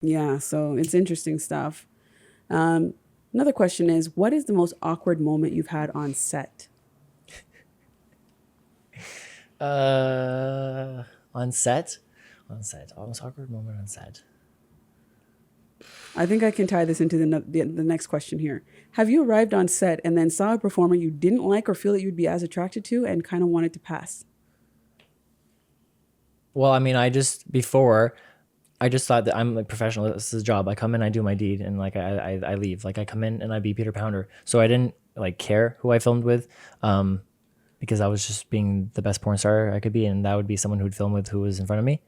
Yeah, so it's interesting stuff. Another question is, what is the most awkward moment you've had on set? On set, almost awkward moment on set. I think I can tie this into the next question here. Have you arrived on set and then saw a performer you didn't like or feel that you'd be as attracted to and kind of wanted to pass? Well, I mean, I just thought that I'm like professional. This is a job. I come in, I do my deed, and like I leave. Like I come in and I be Peter Pounder. So I didn't like care who I filmed with, because I was just being the best porn star I could be, and that would be someone who'd film with who was in front of me.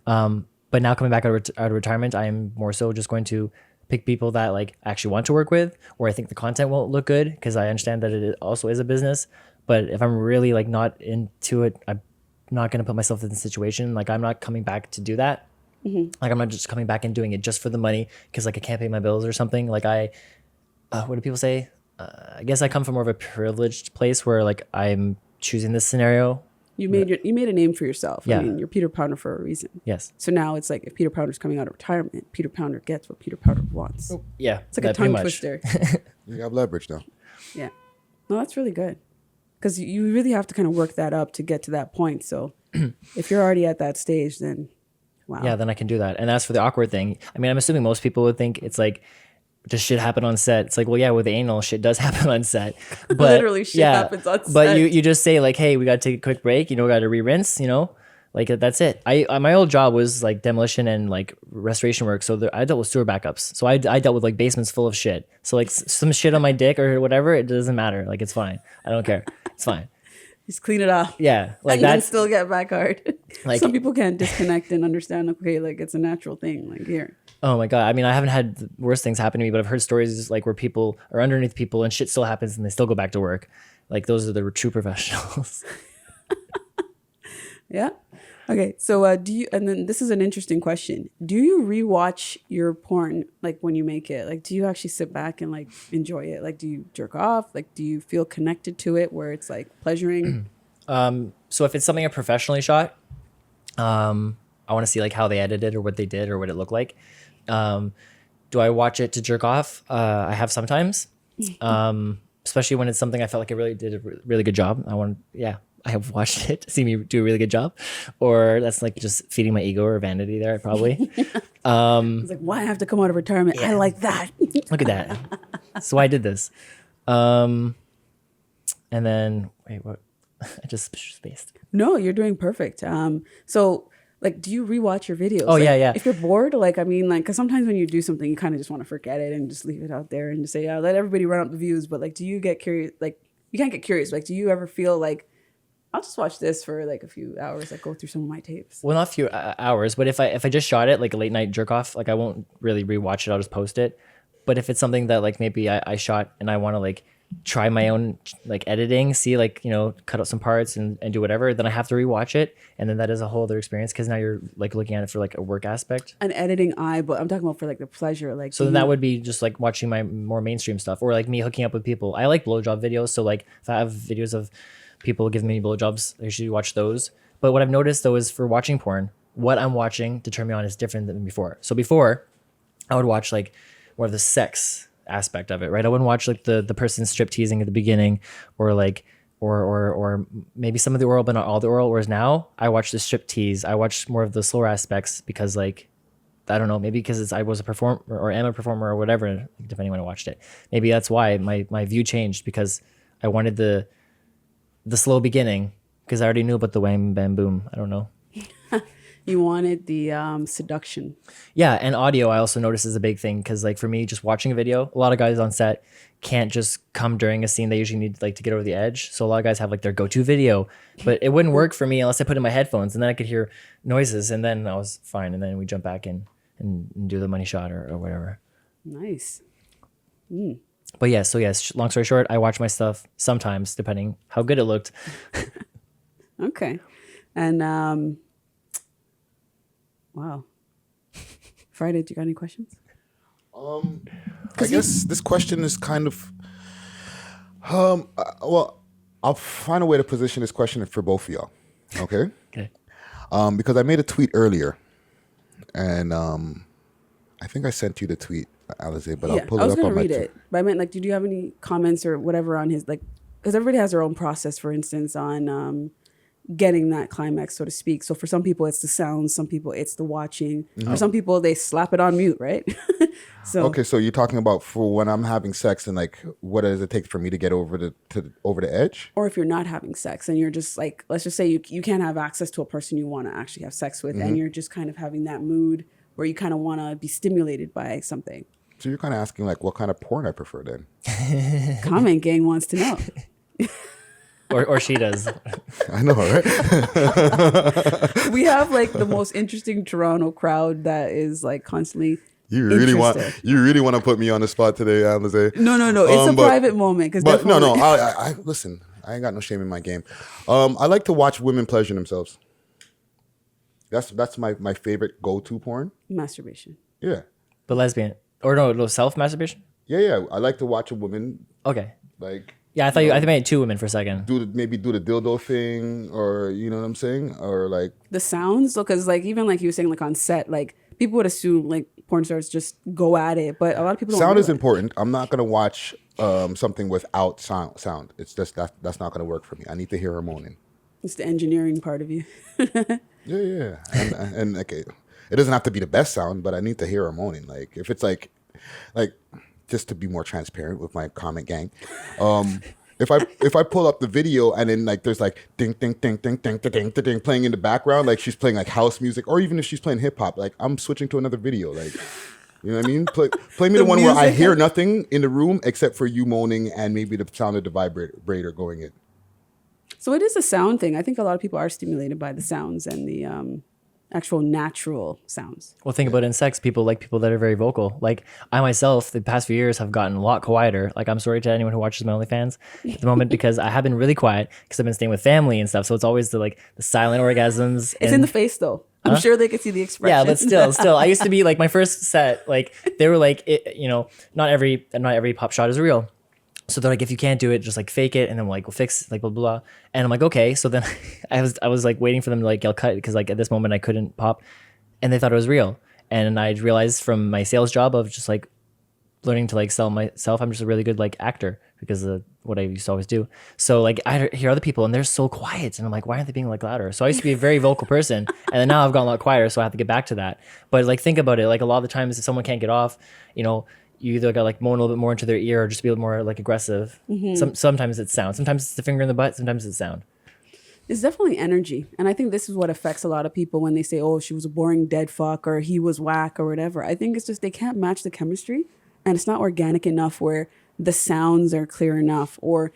But now coming back out of retirement, I am more so just going to pick people that like I actually want to work with, or I think the content won't look good because I understand that it also is a business. But if I'm really like not into it, I'm not going to put myself in the situation. Like I'm not coming back to do that. Like I'm not just coming back and doing it just for the money because like I can't pay my bills or something. Like what do people say? I guess I come from more of a privileged place where like I'm choosing this scenario. You made a name for yourself. Yeah. I mean, you're Peter Pounder for a reason. Yes. So now it's like if Peter Pounder's coming out of retirement, Peter Pounder gets what Peter Pounder wants. Yeah. It's like a tongue twister. You have leverage though. Yeah. No, that's really good. Because you really have to kind of work that up to get to that point. So if you're already at that stage, then wow. Yeah, then I can do that. And as for the awkward thing, I mean, I'm assuming most people would think it's like, does shit happen on set? It's like, well, yeah, with anal, shit does happen on set. But Literally shit happens on set. But you just say like, hey, we got to take a quick break. We got to re-rinse, like that's it. My old job was like demolition and like restoration work. So I dealt with sewer backups. So I dealt with like basements full of shit. So like some shit on my dick or whatever, it doesn't matter. Like it's fine. I don't care. It's fine. Just clean it off. Yeah, like and then that's still get back hard. Like some people can't disconnect and understand. Okay, like it's a natural thing. Like here. Oh my God. I mean, I haven't had the worst things happen to me, but I've heard stories like where people are underneath people and shit still happens and they still go back to work. Like those are the true professionals. Yeah. Okay. So do you, and then this is an interesting question. Do you rewatch your porn like when you make it? Like, do you actually sit back and like enjoy it? Like, do you jerk off? Like, do you feel connected to it where it's like pleasuring? So if it's something I professionally shot, I want to see like how they edited or what they did or what it looked like. Do I watch it to jerk off? I have sometimes, especially when it's something I felt like I really did a really good job. I have watched it to see me do a really good job, or that's like just feeding my ego or vanity there probably. It's like, why I have to come out of retirement? Yeah. I like that. Look at that. So I did this. And then, wait, what? I just spaced. No, you're doing perfect. So like, do you rewatch your videos? Oh, like, yeah. If you're bored, like, I mean, like, because sometimes when you do something, you kind of just want to forget it and just leave it out there and just say, yeah, let everybody run up the views. But like, do you get curious? Like, you can't get curious. Like, do you ever feel like, I'll just watch this for like a few hours, like go through some of my tapes? Well, not a few hours, but if I just shot it like a late night jerk off, like I won't really rewatch it. I'll just post it. But if it's something that like maybe I shot and I want to like try my own like editing, see like, cut out some parts and do whatever, then I have to rewatch it. And then that is a whole other experience because now you're like looking at it for like a work aspect. An editing eye, but I'm talking about for like the pleasure. Like, so then that would be just like watching my more mainstream stuff or like me hooking up with people. I like blowjob videos. So like if I have videos of people giving me blowjobs, I usually watch those. But what I've noticed though is for watching porn, what I'm watching to turn me on is different than before. So before I would watch like more of the sex aspect of it, right? I wouldn't watch like the person strip teasing at the beginning or like or maybe some of the oral but not all the oral, whereas now I watch the strip tease. I watch more of the slower aspects because like I don't know, maybe because I was a performer or am a performer or whatever, depending when I watched it. Maybe that's why my view changed because I wanted the slow beginning because I already knew about the wham bam boom. I don't know. You wanted the seduction. Yeah, and audio I also notice is a big thing because like for me, just watching a video, a lot of guys on set can't just come during a scene. They usually need like to get over the edge. So a lot of guys have like their go-to video, but it wouldn't work for me unless I put in my headphones and then I could hear noises and then I was fine. And then we jump back in and do the money shot or whatever. Nice. But yeah, so yes, long story short, I watch my stuff sometimes depending how good it looked. Okay. And wow. Friday, do you got any questions? I guess this question is kind of, well, I'll find a way to position this question for both of y'all. Okay. Okay. Because I made a tweet earlier, and I I think I sent you the tweet, Allizae, but Yeah, I'll pull I it was up gonna on my. read it, but I meant like, did you have any comments or whatever on his like? Because everybody has their own process, for instance, on getting that climax, so to speak. So for some people, it's the sounds. Some people, it's the watching. For some people, they slap it on mute, right? So Okay, so you're talking about for when I'm having sex and like, what does it take for me to get over the edge? or if you're not having sex and you're just like, let's just say you can't have access to a person you want to actually have sex with, and you're just kind of having that mood where you kind of want to be stimulated by something. So you're kind of asking like, what kind of porn I prefer then? Comment gang wants to know. Or she does. I know, right? We have like the most interesting Toronto crowd that is like constantly You really want interested. to put me on the spot today, Allizae. No. It's a private moment. But no. I listen. I ain't got no shame in my game. I like to watch women pleasure themselves. That's my favorite go-to porn. Masturbation. Yeah, But lesbian. Or no, self-masturbation? yeah. I like to watch a woman Okay. like Yeah, I thought I meant two women for a second. maybe do the dildo thing, or you know what I'm saying, or like The sounds, because like even like you were saying, like on set, like people would assume like porn stars just go at it, but a lot of people don't sound is realize. important. I'm not gonna watch something without sound. It's just that's not gonna work for me. I need to hear her moaning. It's the engineering part of you. Yeah. And okay, it doesn't have to be the best sound, but I need to hear her moaning. Like if it's like just to be more transparent with my comment gang, if I pull up the video and then like there's like ding ding ding ding ding ding ding ding playing in the background, like she's playing like house music, or even if she's playing hip hop, like I'm switching to another video. Like, you know what I mean? Play me the one where I music hear nothing in the room except for you moaning and maybe the sound of the vibrator going in. So it is a sound thing. I think a lot of people are stimulated by the sounds and the actual natural sounds. Well, think about it in sex. People like people that are very vocal. Like I myself, the past few years have gotten a lot quieter. Like I'm sorry to anyone who watches my OnlyFans at the moment because I have been really quiet because I've been staying with family and stuff. So it's always the silent orgasms. It's in the face though. I'm sure they could see the expression. Yeah, but still, I used to be like my first set. Like they were like, not every pop shot is real. So they're like, if you can't do it, just like fake it, and then we'll fix like blah blah. And I'm like, okay. So then I was like waiting for them to like yell cut because like at this moment I couldn't pop, and they thought it was real. And I realized from my sales job of just like learning to like sell myself, I'm just a really good like actor because of what I used to always do. So like I hear other people and they're so quiet, and I'm like, why aren't they being like louder? So I used to be a very vocal person, and then now I've gotten a lot quieter, so I have to get back to that. But like think about it, like a lot of the times if someone can't get off, you either got like moan a little bit more into their ear or just be a little more like aggressive. Sometimes it's sound. Sometimes it's the finger in the butt. Sometimes it's sound. It's definitely energy. And I think this is what affects a lot of people when they say, oh, she was a boring dead fuck or he was whack or whatever. I think it's just they can't match the chemistry, and it's not organic enough where the sounds are clear enough, or,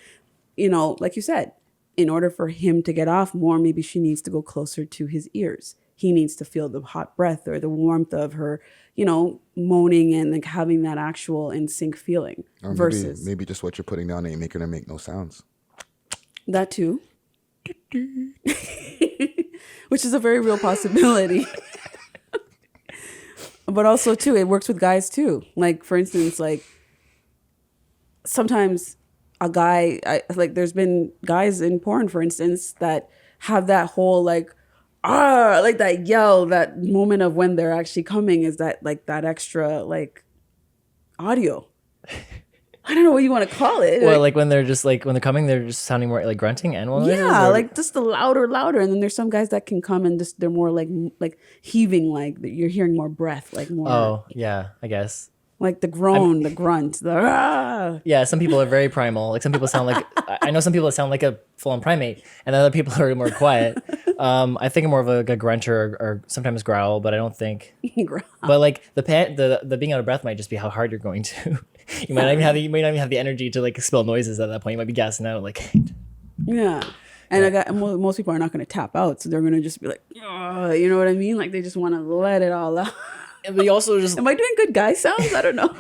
like you said, in order for him to get off more, maybe she needs to go closer to his ears. He needs to feel the hot breath or the warmth of her, moaning and like having that actual in sync feeling. Or versus maybe just what you're putting down ain't making her make no sounds. that too. Which is a very real possibility. But also too, it works with guys too. Like for instance, like sometimes a guy, there's been guys in porn, for instance, that have that whole like that yell, that moment of when they're actually coming is that like that extra like audio. I don't know what you want to call it. Well, like when they're coming, they're just sounding more like grunting animal noises. Yeah, like just the louder. And then there's some guys that can come and just they're more like heaving, like you're hearing more breath, like more. Oh yeah, I guess. Like the groan, the grunt, the ah. Yeah, some people are very primal. Like some people sound like I know some people that sound like a full-on primate, and other people are more quiet. I think I'm more of a grunter or sometimes growl, but I don't think. Growl. But like the being out of breath might just be how hard you're going to. You might not even have the energy to like expel noises at that point. You might be gassing out like. Yeah. And most people are not going to tap out, so they're going to just be like, oh, you know what I mean? Like they just want to let it all out. But you also just. Am I doing good guy sounds? I don't know.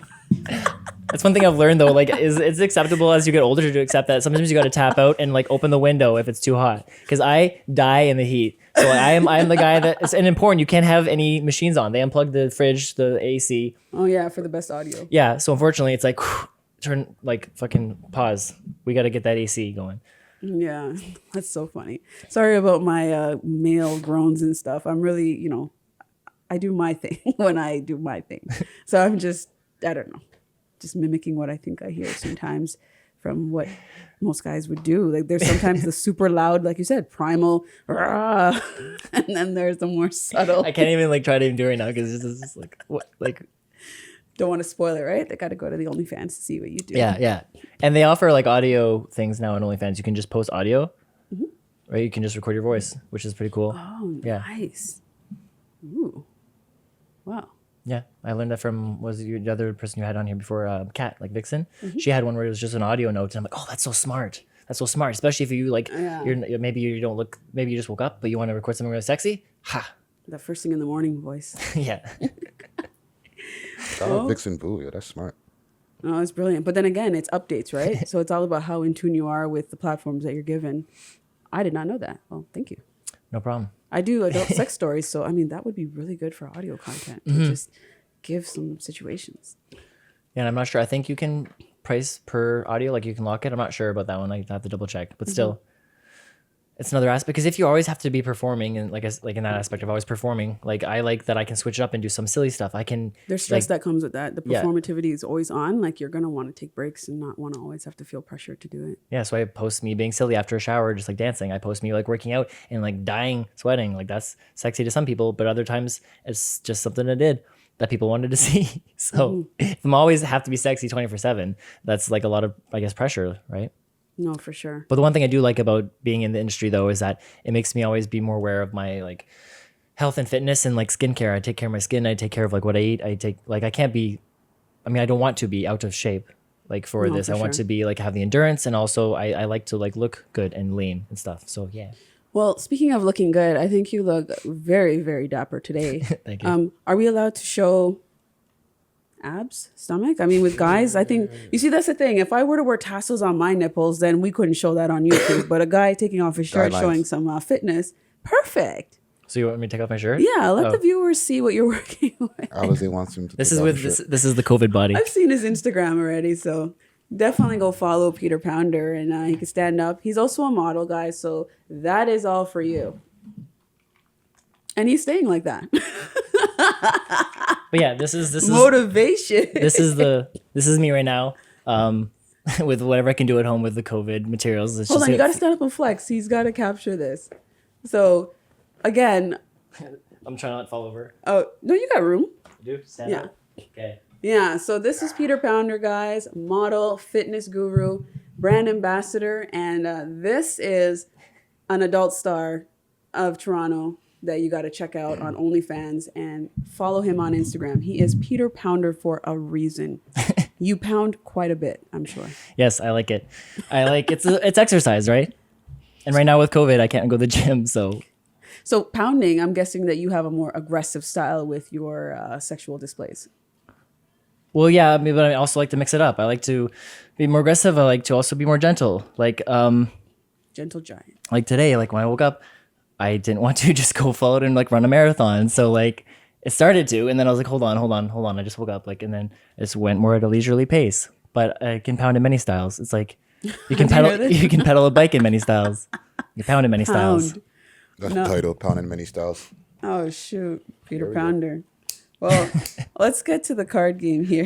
That's one thing I've learned though. Like, it's acceptable as you get older to accept that sometimes you got to tap out and like open the window if it's too hot. Because I die in the heat. So I am the guy that. And in porn, you can't have any machines on. They unplug the fridge, the AC. Oh yeah, for the best audio. Yeah. So unfortunately, it's like turn like fucking pause. We got to get that AC going. Yeah, that's so funny. Sorry about my male groans and stuff. I'm really, I do my thing when I do my thing. So I'm just, I don't know, just mimicking what I think I hear sometimes from what most guys would do. Like there's sometimes the super loud, like you said, primal, rah, and then there's the more subtle. I can't even like try to even do it right now because it's just like what like. Don't want to spoil it, right? They got to go to the OnlyFans to see what you do. Yeah. And they offer like audio things now on OnlyFans. You can just post audio, right? You can just record your voice, which is pretty cool. Oh, Yeah. nice. Ooh. Wow. Yeah, I learned that from the other person you had on here before, Kat, like Vixen. She had one where it was just an audio note, and I'm like, oh, that's so smart. That's so smart, especially if you like, maybe you don't look, maybe you just woke up, but you want to record something really sexy. Ha. The first thing in the morning voice. Yeah. Shout out Vixen Boo. Yeah, that's smart. Oh, it's brilliant. But then again, it's updates, right? So it's all about how in tune you are with the platforms that you're given. I did not know that. Well, thank you. No problem. I do adult sex stories, so I mean that would be really good for audio content to just give some situations. Yeah, and I'm not sure. I think you can price per audio, like you can lock it. I'm not sure about that one. I have to double check. But still, it's another aspect because if you always have to be performing and like in that aspect of always performing, like I like that I can switch it up and do some silly stuff. I can. There's stress that comes with that. The Yeah. performativity is always on. Like you're gonna want to take breaks and not want to always have to feel pressure to do it. Yeah, so I post me being silly after a shower, just like dancing. I post me like working out and like dying, sweating. Like that's sexy to some people, but other times it's just something I did that people wanted to see. So if I'm always have to be sexy 24/7, that's like a lot of, I guess, pressure, right? No, for sure. But the one thing I do like about being in the industry though is that it makes me always be more aware of my like health and fitness and like skincare. I take care of my skin. I take care of like what I eat. I can't be, I mean, I don't want to be out of shape like for No, this. for I want sure. to be like have the endurance and also I like to like look good and lean and stuff. So yeah. Well, speaking of looking good, I think you look very, very dapper today. Thank you. Are we allowed to show abs, stomach? I mean, with guys, I think, you see, that's the thing. If I were to wear tassels on my nipples, then we couldn't show that on YouTube. But a guy taking off his shirt, Guidelines. showing some fitness, perfect. So you want me to take off my shirt? Yeah, let Oh. the viewers see what you're working with. Allizae wants him to. This take is off with his this. shirt. This is the COVID body. I've seen his Instagram already, so definitely go follow Peter Pounder, and he can stand up. He's also a model, guys, so that is all for you. And he's staying like that. But yeah, this is Motivation. this is me right now. With whatever I can do at home with the COVID materials. It's Hold just on, you got to stand up and flex. He's got to capture this. So, again, I'm trying not to fall over. oh, no, you got room. Do stand Yeah. up. Okay. Yeah, so this is Peter Pounder, guys, model, fitness guru, brand ambassador, and this is an adult star of Toronto that you got to check out on OnlyFans and follow him on Instagram. He is Peter Pounder for a reason. You pound quite a bit, I'm sure. Yes, I like it. I like it's exercise, right? And right now with COVID, I can't go to the gym, so So pounding, I'm guessing that you have a more aggressive style with your sexual displays. well, yeah. I mean, but I also like to mix it up. I like to be more aggressive. I like to also be more gentle. Gentle giant. Like today, like when I woke up, I didn't want to just go float and like run a marathon. So like it started to, and then I was like, hold on. I just woke up, like, and then I just went more at a leisurely pace. But I can pound in many styles. It's like you can you can pedal a bike in many styles. You pound in many styles. Pound. That's No. the title, Pound in Many Styles. Oh, shoot. Peter There we go. Pounder. Well, let's get to the card game here.